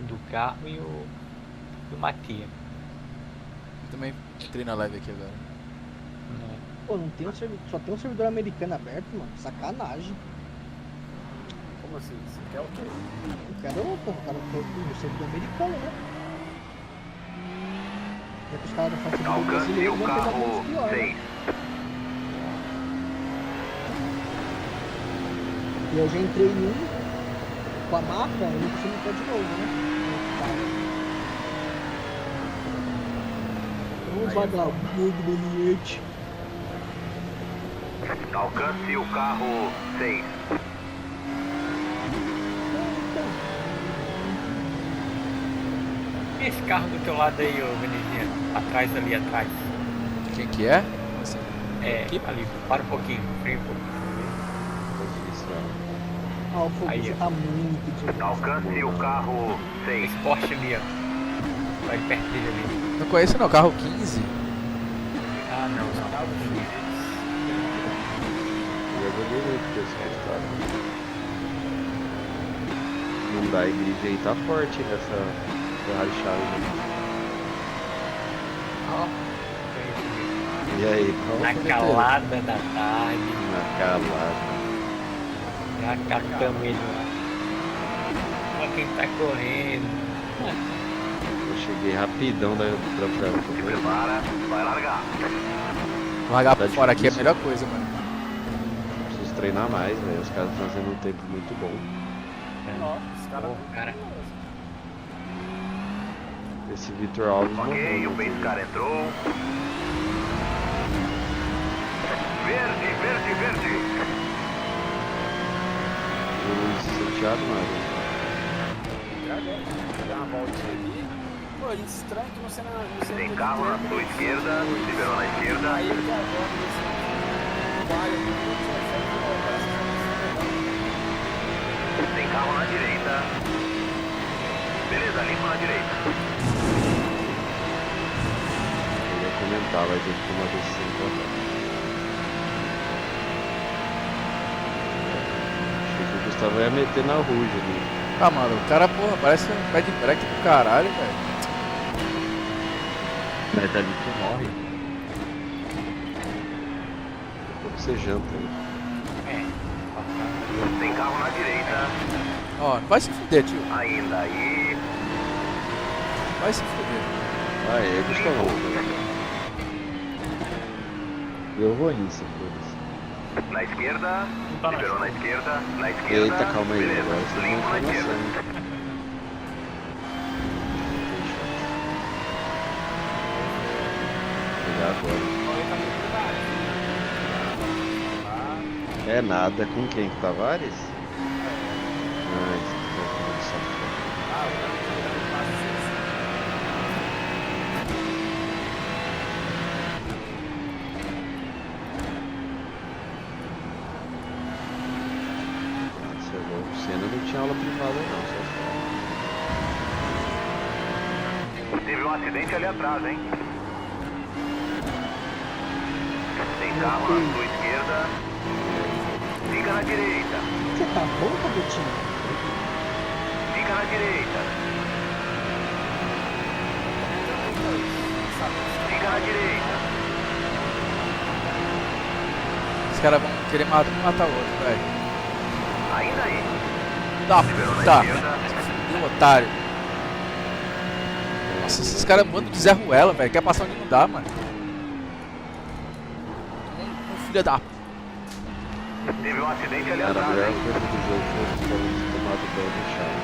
do carro e o Matias. Eu também entrei na live aqui agora. Pô, não tem só tem um servidor americano aberto, mano. Sacanagem. Como assim? Você quer o quê? Eu quero, pô, o servidor americano, né? Já que os caras fazem servidor brasileiro, vão pegar menos pior, né? E eu já entrei em um com a mapa, eu não consigo entrar de novo, né? Vamos vagabundo, maniante. Alcance o carro 6. E esse carro do teu lado aí, ô Venezinha? Atrás, ali atrás. Quem que é? Como assim? É, Aqui? ali, para um pouquinho, freia um pouquinho. Ah, o fogo Aí, ó. tá muito de Alcance o carro 6. Esse Porsche ali, ó. Vai perto dele ali. Não conheço não, carro 15. Ah, não, não. Já joguei muito com esse resultado. Hyundai Grid aí tá forte nessa Ferrari Challenge. Ó. E aí, qual Na foi o calada da tarde. Na calada. Já catamos ele lá. Olha quem tá correndo. Eu cheguei rapidão da troféu. Se prepara, vai largar. Largar Tá por fora aqui é a difícil. melhor coisa, mano. Preciso treinar mais, velho. Os caras estão fazendo um tempo muito bom. Ó, os caras. Pô, cara. Esse Vitor Alves Ok, morreu. o pace car entrou. Verde, verde, verde. O Luiz Santiago, mano. Dá uma voltinha ali. Pô, estranho que você não Tem carro na sua esquerda, liberou na esquerda. Aí ele agora nesse vale aqui, Tem carro na direita. Beleza, limpo na direita. Eu ia comentar, vai ter que tomar decisão pra cá. Achei que o Gustavo ia meter na Ruge ali. Ah, mano, o cara, porra, parece um pé de break do caralho, velho. Mas dali tu morre. Como você janta aí? Tem carro na direita. Ó, vai se fuder, tio. Ainda aí. Vai se fuder. Aê, Gustavão. Eu vou nisso, foda-se. Na esquerda. Liberou na esquerda. Na esquerda. Eita, calma aí, Beleza, agora você limpo na não tem esquerda. informação. Pegar agora. É nada, com quem? Com Tavares? Ah, esse aqui tá falando só Nossa, o Senna não tinha aula privada não, só Teve um acidente ali atrás, hein? Tem carro na sua esquerda. Fica na direita. Você tá bom, Cabotinho? Fica na direita. Fica na direita. Os caras vão querer matar o outro, velho. Ainda aí. Da Liberou na puta. esquerda. Deu otário. Nossa, esses caras mandam de Zé Ruela, velho. Quer passar onde não dá, mano. Um filho da puta. Teve um acidente ali Cara, a atrás, melhor hein? coisa do jogo foi os caras tomado banho no chat.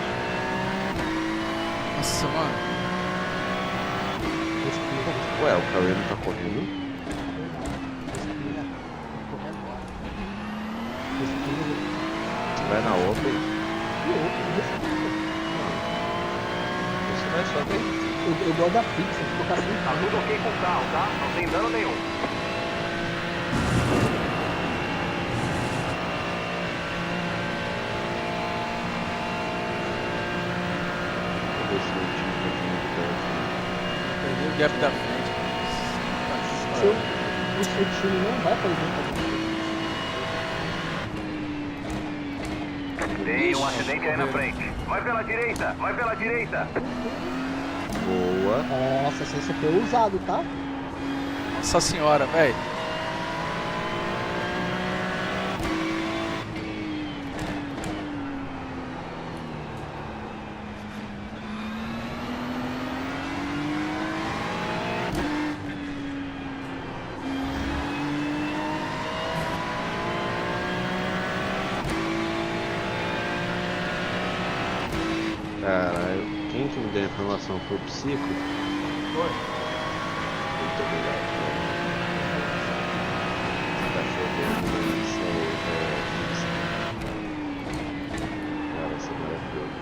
Nossa, mano. Ué, o Cauê não tá correndo? Você vai na Open? Você vai só bem. Eu gosto da pizza, vou colocar assim. Tá tudo ok com o carro, tá? Não tem dano nenhum. Vou ver se o time continua de perto. Perdeu o gap da frente. O seu time não vai fazer Tem um acidente aí na frente. Vai pela direita, vai pela direita. Boa. Nossa, esse CP é usado, tá? Nossa senhora, velho. Caralho, quem que me deu a informação foi o Psico? Foi. Muito obrigado. Tá chovendo isso aí, cara, essa maravilhosa.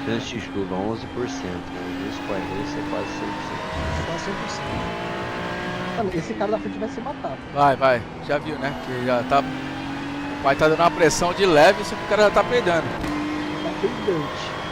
Chance de chuva 11%, né? Isso vai isso é quase 100%. Só 100%. Mano, esse cara da frente vai se matar. Vai. Já viu, né? Que já tá. Vai tá dando uma pressão de leve, só que o cara já tá perdendo. Tá pedante.